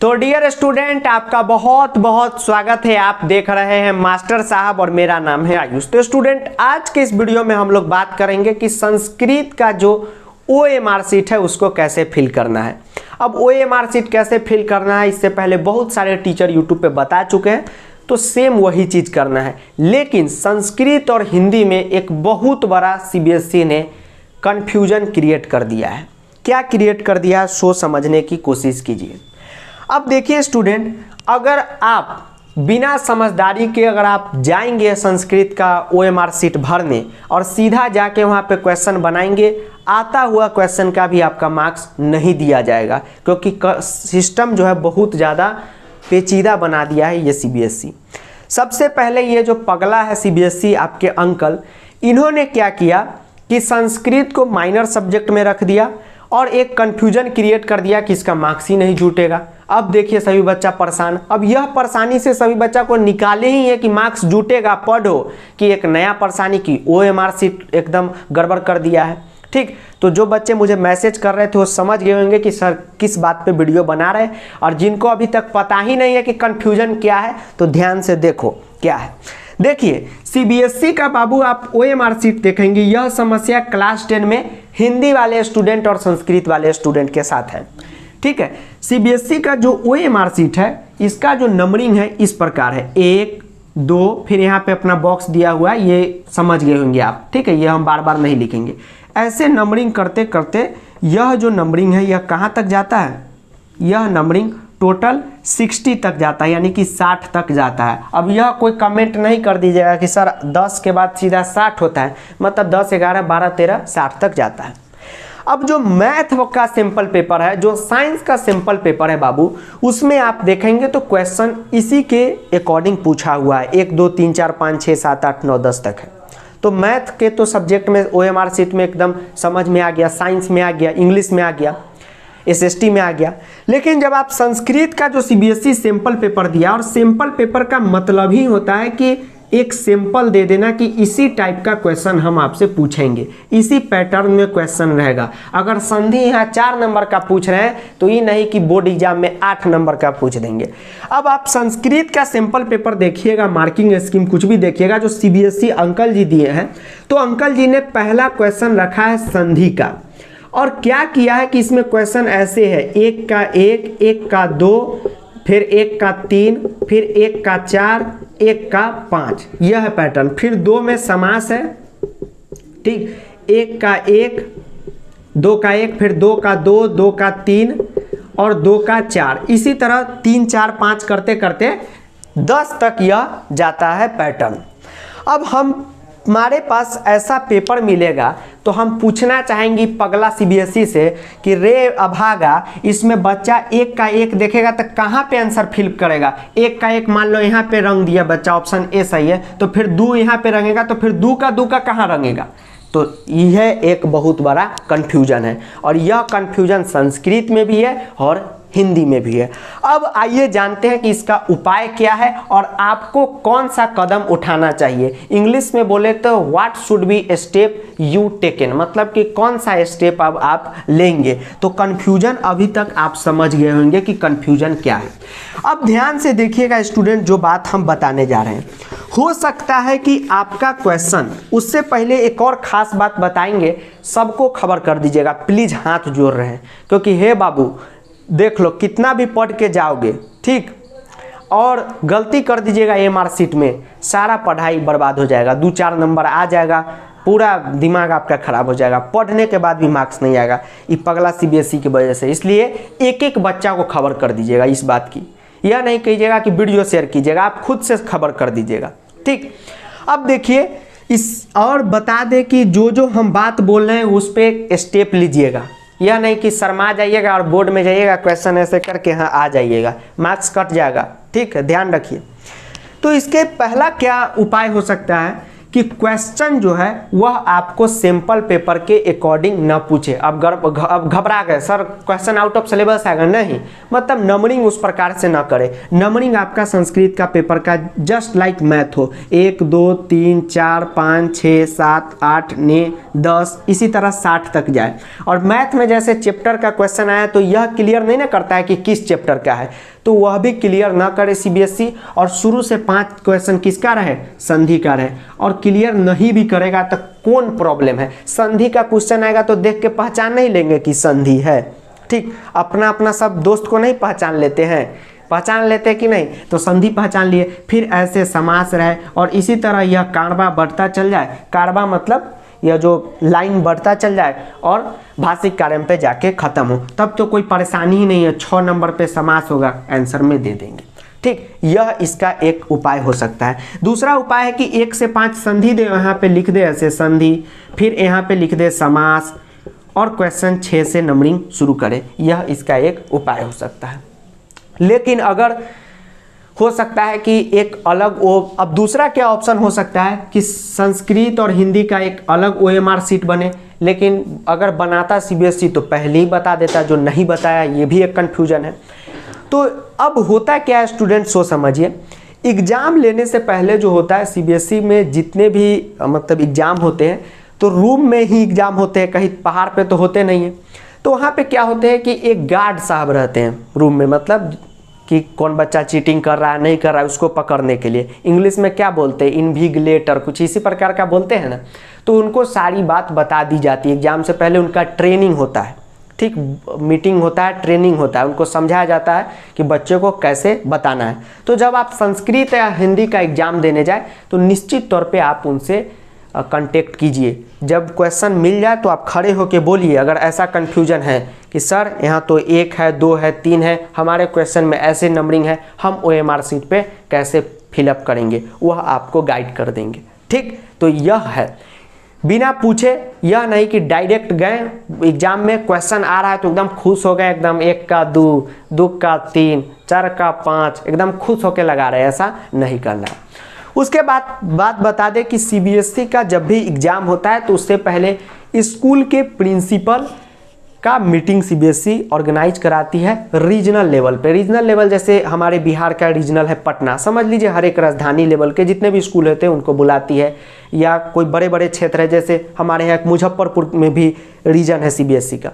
तो dear student, आपका बहुत बहुत स्वागत है। आप देख रहे हैं मास्टर साहब और मेरा नाम है आयुष। तो स्टूडेंट, आज के इस वीडियो में हम लोग बात करेंगे कि संस्कृत का जो OMR शीट है उसको कैसे फिल करना है। अब OMR शीट कैसे फिल करना है, इससे पहले बहुत सारे टीचर यूट्यूब पे बता चुके हैं, तो सेम वही चीज़ करना है। लेकिन संस्कृत और हिंदी में एक बहुत बड़ा CBSE ने कन्फ्यूजन क्रिएट कर दिया है। क्या क्रिएट कर दिया है, सो समझने की कोशिश कीजिए। अब देखिए स्टूडेंट, अगर आप बिना समझदारी के अगर आप जाएंगे संस्कृत का OMR शीट भरने और सीधा जाके वहाँ पे क्वेश्चन बनाएंगे, आता हुआ क्वेश्चन का भी आपका मार्क्स नहीं दिया जाएगा, क्योंकि सिस्टम जो है बहुत ज़्यादा पेचीदा बना दिया है ये CBSE। सबसे पहले ये जो पगला है CBSE आपके अंकल, इन्होंने क्या किया कि संस्कृत को माइनर सब्जेक्ट में रख दिया और एक कन्फ्यूजन क्रिएट कर दिया कि इसका मार्क्स ही नहीं जुटेगा। अब देखिए सभी बच्चा परेशान। अब यह परेशानी से सभी बच्चा को निकाले ही है कि मार्क्स जुटेगा, पढ़ो, कि एक नया परेशानी की OMR शीट एकदम गड़बड़ कर दिया है। ठीक, तो जो बच्चे मुझे मैसेज कर रहे थे वो समझ गए होंगे कि सर किस बात पे वीडियो बना रहे हैं, और जिनको अभी तक पता ही नहीं है कि कन्फ्यूजन क्या है तो ध्यान से देखो क्या है। देखिए CBSE का बाबू आप OMR शीट देखेंगे, यह समस्या क्लास 10 में हिंदी वाले स्टूडेंट और संस्कृत वाले स्टूडेंट के साथ है। ठीक है, CBSE का जो OMR शीट है इसका जो नंबरिंग है इस प्रकार है, 1 2, फिर यहाँ पे अपना बॉक्स दिया हुआ है, ये समझ गए होंगे आप। ठीक है, ये हम बार बार नहीं लिखेंगे। ऐसे नंबरिंग करते करते यह जो नंबरिंग है यह कहाँ तक जाता है, यह नंबरिंग टोटल 60 तक जाता है, यानी कि 60 तक जाता है। अब यह कोई कमेंट नहीं कर दीजिएगा कि सर 10 के बाद सीधा 60 होता है, मतलब 10 11 12 13 60 तक जाता है। अब जो मैथ का सिंपल पेपर है, जो साइंस का सिंपल पेपर है बाबू, उसमें आप देखेंगे तो क्वेश्चन इसी के अकॉर्डिंग पूछा हुआ है, 1 2 3 4 5 6 7 8 9 10 तक है। तो मैथ के तो सब्जेक्ट में OMR शीट में एकदम समझ में आ गया, साइंस में आ गया, इंग्लिश में आ गया, SST में आ गया। लेकिन जब आप संस्कृत का जो CBSE सिंपल पेपर दिया, और सिंपल पेपर का मतलब ही होता है कि एक सिंपल दे देना कि इसी टाइप का क्वेश्चन हम आपसे पूछेंगे, इसी पैटर्न में क्वेश्चन रहेगा। अगर संधि यहाँ 4 नंबर का पूछ रहे हैं तो ये नहीं कि बोर्ड एग्जाम में 8 नंबर का पूछ देंगे। अब आप संस्कृत का सिंपल पेपर देखिएगा, मार्किंग स्कीम कुछ भी देखिएगा जो CBSE अंकल जी दिए हैं, तो अंकल जी ने पहला क्वेश्चन रखा है संधि का, और क्या किया है कि इसमें क्वेश्चन ऐसे है, 1 का 1, 1 का 2, फिर 1 का 3, फिर 1 का 4, 1 का 5, यह है पैटर्न। फिर 2 में समास है, ठीक, 1 का 1, 2 का 1, फिर 2 का 2, 2 का 3 और 2 का 4, इसी तरह 3 4 5 करते करते 10 तक यह जाता है पैटर्न। अब हमारे पास ऐसा पेपर मिलेगा तो हम पूछना चाहेंगे पगला CBSE से कि रे अभागा, इसमें बच्चा 1 का 1 देखेगा तो कहाँ पे आंसर फिल करेगा। 1 का 1 मान लो यहाँ पे रंग दिया बच्चा, ऑप्शन A सही है, तो फिर 2 यहाँ पे रंगेगा, तो फिर 2 का कहाँ रंगेगा। तो यह एक बहुत बड़ा कन्फ्यूजन है, और यह कन्फ्यूजन संस्कृत में भी है और हिंदी में भी है। अब आइए जानते हैं कि इसका उपाय क्या है और आपको कौन सा कदम उठाना चाहिए। इंग्लिश में बोले तो what should be step you taken, मतलब कि कौन सा स्टेप अब आप लेंगे। तो कन्फ्यूजन अभी तक आप समझ गए होंगे कि कन्फ्यूजन क्या है। अब ध्यान से देखिएगा स्टूडेंट, जो बात हम बताने जा रहे हैं, हो सकता है कि आपका क्वेश्चन, उससे पहले एक और खास बात बताएंगे, सबको खबर कर दीजिएगा प्लीज, हाथ जोड़ रहे हैं, क्योंकि हे बाबू देख लो कितना भी पढ़ के जाओगे, ठीक, और गलती कर दीजिएगा OMR शीट में, सारा पढ़ाई बर्बाद हो जाएगा, 2 4 नंबर आ जाएगा, पूरा दिमाग आपका खराब हो जाएगा, पढ़ने के बाद भी मार्क्स नहीं आएगा, ये पगला CBSE की वजह से। इसलिए एक एक बच्चा को खबर कर दीजिएगा इस बात की, यह नहीं कीजिएगा कि वीडियो शेयर कीजिएगा, आप खुद से खबर कर दीजिएगा। ठीक, अब देखिए इस और बता दें कि जो जो हम बात बोल रहे हैं उस पर स्टेप लीजिएगा, यह नहीं कि शर्मा जाइएगा और बोर्ड में जाइएगा क्वेश्चन ऐसे करके हाँ आ जाइएगा, मार्क्स कट जाएगा। ठीक है, ध्यान रखिए। तो इसके पहला क्या उपाय हो सकता है कि क्वेश्चन जो है वह आपको सैंपल पेपर के अकॉर्डिंग ना पूछे। अब घबरा गए sir question out of syllabus आएगा, नहीं, मतलब नंबरिंग उस प्रकार से ना करे। नंबरिंग आपका संस्कृत का पेपर का जस्ट लाइक मैथ हो, 1 2 3 4 5 6 7 8 9 10 इसी तरह 60 तक जाए। और मैथ में जैसे चैप्टर का क्वेश्चन आया तो यह क्लियर नहीं ना करता है कि किस चैप्टर का है, तो वह भी क्लियर ना करे सीबीएसई। और शुरू से 5 क्वेश्चन किसका रहे, संधि का रहे। और क्लियर नहीं भी करेगा तो कौन प्रॉब्लम है, संधि का क्वेश्चन आएगा तो देख के पहचान नहीं लेंगे कि संधि है, ठीक। अपना अपना सब दोस्त को नहीं पहचान लेते हैं, पहचान लेते कि नहीं, तो संधि पहचान लिए। फिर ऐसे समास रहे और इसी तरह यह कारवा बढ़ता चल जाए। कारवा मतलब यह जो लाइन बढ़ता चल जाए और भाषिक कार्य पे जाके खत्म हो, तब तो कोई परेशानी ही नहीं है। 6 नंबर पे समास होगा, आंसर में दे देंगे, ठीक। यह इसका एक उपाय हो सकता है। दूसरा उपाय है कि 1 से 5 संधि दे, यहाँ पे लिख दे ऐसे संधि, फिर यहाँ पे लिख दे समास और क्वेश्चन 6 से नंबरिंग शुरू करे। यह इसका एक उपाय हो सकता है। लेकिन अगर हो सकता है कि एक अलग अब दूसरा क्या ऑप्शन हो सकता है कि संस्कृत और हिंदी का एक अलग ओएमआर सीट बने, लेकिन अगर बनाता सीबीएसई तो पहले ही बता देता, जो नहीं बताया ये भी एक कन्फ्यूजन है। तो अब होता क्या है स्टूडेंट, सो समझिए, एग्ज़ाम लेने से पहले जो होता है सीबीएसई में जितने भी मतलब एग्ज़ाम होते हैं तो रूम में ही एग्ज़ाम होते हैं, कहीं पहाड़ पे तो होते नहीं हैं। तो वहाँ पे क्या होते हैं कि एक गार्ड साहब रहते हैं रूम में, मतलब कि कौन बच्चा चीटिंग कर रहा है नहीं कर रहा है उसको पकड़ने के लिए। इंग्लिश में क्या बोलते हैं, इन्विजिलेटर, कुछ इसी प्रकार का बोलते हैं ना। तो उनको सारी बात बता दी जाती है, एग्ज़ाम से पहले उनका ट्रेनिंग होता है, ठीक, मीटिंग होता है, ट्रेनिंग होता है, उनको समझाया जाता है कि बच्चे को कैसे बताना है। तो जब आप संस्कृत या हिंदी का एग्ज़ाम देने जाए तो निश्चित तौर पे आप उनसे कांटेक्ट कीजिए। जब क्वेश्चन मिल जाए तो आप खड़े होके बोलिए, अगर ऐसा कन्फ्यूजन है कि सर यहाँ तो 1 है 2 है 3 है, हमारे क्वेश्चन में ऐसे नंबरिंग है, हम ओएमआर सीट पे कैसे फिलअप करेंगे, वह आपको गाइड कर देंगे, ठीक। तो यह है बिना पूछे, यह नहीं कि डायरेक्ट गए एग्जाम में क्वेश्चन आ रहा है तो एकदम खुश हो गए, एकदम 1 का 2, 2 का 3, 4 का 5 एकदम खुश होके लगा रहे, ऐसा नहीं करना है। उसके बाद बात बता दें कि सीबीएसई का जब भी एग्ज़ाम होता है तो उससे पहले स्कूल के प्रिंसिपल का मीटिंग सीबीएसई ऑर्गेनाइज कराती है रीजनल लेवल पे। रीजनल लेवल जैसे हमारे बिहार का रीजनल है पटना, समझ लीजिए हर एक राजधानी लेवल के जितने भी स्कूल होते हैं उनको बुलाती है, या कोई बड़े बड़े क्षेत्र है जैसे हमारे यहाँ मुजफ्फरपुर में भी रीजन है सीबीएसई का,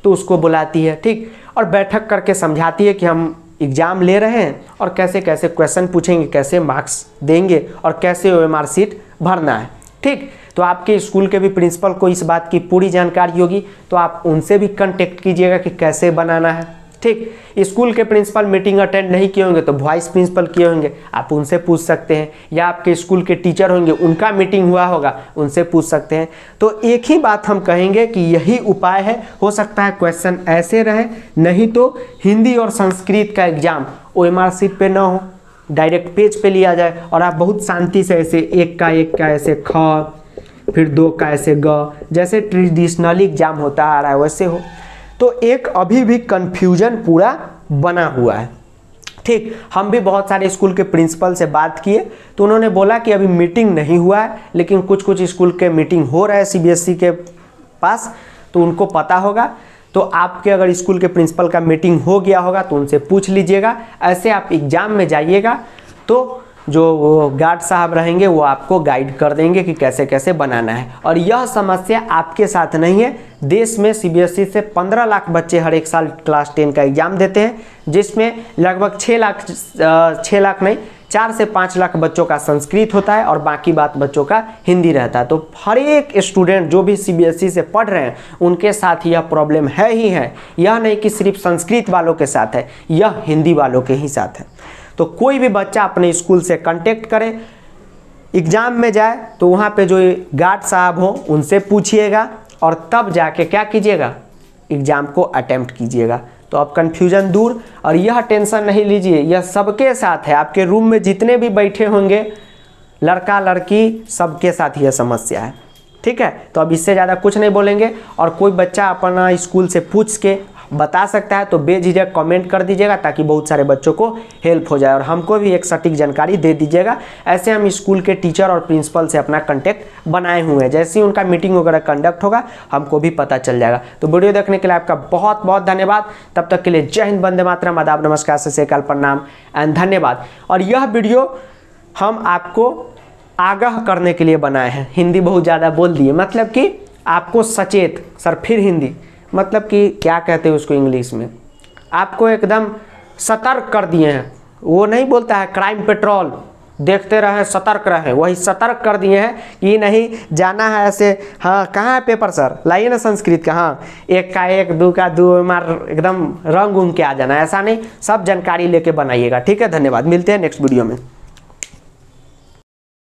तो उसको बुलाती है, ठीक। और बैठक करके समझाती है कि हम एग्ज़ाम ले रहे हैं और कैसे कैसे क्वेश्चन पूछेंगे, कैसे मार्क्स देंगे और कैसे ओएमआर सीट भरना है, ठीक। तो आपके स्कूल के भी प्रिंसिपल को इस बात की पूरी जानकारी होगी, तो आप उनसे भी कांटेक्ट कीजिएगा कि कैसे बनाना है, ठीक। स्कूल के प्रिंसिपल मीटिंग अटेंड नहीं किए होंगे तो वाइस प्रिंसिपल किए होंगे, आप उनसे पूछ सकते हैं, या आपके स्कूल के टीचर होंगे उनका मीटिंग हुआ होगा उनसे पूछ सकते हैं। तो एक ही बात हम कहेंगे कि यही उपाय है। हो सकता है क्वेश्चन ऐसे रहे, नहीं तो हिंदी और संस्कृत का एग्जाम ओएमआर सीट पे ना हो, डायरेक्ट पेज पे लिया जाए और आप बहुत शांति से ऐसे 1 का ऐसे ख, फिर 2 का ऐसे ग, जैसे ट्रेडिशनली एग्जाम होता आ रहा है वैसे हो। तो एक अभी भी कन्फ्यूजन पूरा बना हुआ है, ठीक। हम भी बहुत सारे स्कूल के प्रिंसिपल से बात किए तो उन्होंने बोला कि अभी मीटिंग नहीं हुआ है, लेकिन कुछ कुछ स्कूल के मीटिंग हो रहा है सीबीएसई के पास, तो उनको पता होगा। तो आपके अगर स्कूल के प्रिंसिपल का मीटिंग हो गया होगा तो उनसे पूछ लीजिएगा। ऐसे आप एग्ज़ाम में जाइएगा तो जो गार्ड साहब रहेंगे वो आपको गाइड कर देंगे कि कैसे कैसे बनाना है। और यह समस्या आपके साथ नहीं है, देश में सीबीएसई से 15 लाख बच्चे हर एक साल क्लास 10 का एग्ज़ाम देते हैं, जिसमें लगभग 6 लाख नहीं 4 से 5 लाख बच्चों का संस्कृत होता है और बाकी बात बच्चों का हिंदी रहता है। तो हर एक स्टूडेंट जो भी सीबीएसई से पढ़ रहे हैं उनके साथ यह प्रॉब्लम है ही है। यह नहीं कि सिर्फ संस्कृत वालों के साथ है, यह हिंदी वालों के ही साथ है। तो कोई भी बच्चा अपने स्कूल से कांटेक्ट करे, एग्ज़ाम में जाए तो वहाँ पे जो गार्ड साहब हो उनसे पूछिएगा और तब जाके क्या कीजिएगा, एग्ज़ाम को अटेम्प्ट कीजिएगा। तो अब कन्फ्यूजन दूर, और यह टेंशन नहीं लीजिए, यह सबके साथ है। आपके रूम में जितने भी बैठे होंगे लड़का लड़की सबके साथ यह समस्या है, ठीक है। तो अब इससे ज़्यादा कुछ नहीं बोलेंगे, और कोई बच्चा अपना स्कूल से पूछ के बता सकता है तो बेझिझक कमेंट कर दीजिएगा, ताकि बहुत सारे बच्चों को हेल्प हो जाए और हमको भी एक सटीक जानकारी दे दीजिएगा। ऐसे हम स्कूल के टीचर और प्रिंसिपल से अपना कॉन्टैक्ट बनाए हुए हैं, जैसे ही उनका मीटिंग वगैरह कंडक्ट होगा हमको भी पता चल जाएगा। तो वीडियो देखने के लिए आपका बहुत बहुत धन्यवाद। तब तक के लिए जय हिंद, वंदे मातरम, आदाब, नमस्कार, सत श्री अकाल, प्रणाम एंड धन्यवाद। और यह वीडियो हम आपको आगाह करने के लिए बनाए हैं। हिंदी बहुत ज़्यादा बोल दिए, मतलब कि आपको सचेत, सर फिर हिंदी, मतलब कि क्या कहते हैं उसको इंग्लिश में, आपको एकदम सतर्क कर दिए हैं। वो नहीं बोलता है क्राइम पेट्रोल, देखते रहें सतर्क रहें, वही सतर्क कर दिए हैं कि नहीं जाना है ऐसे। हाँ कहाँ है पेपर सर, लाइए ना संस्कृत का। हाँ एक का एक, दो का दो, मार एकदम रंग उंग के आ जाना, ऐसा नहीं, सब जानकारी लेके बनाइएगा। ठीक है, धन्यवाद, मिलते हैं नेक्स्ट वीडियो में।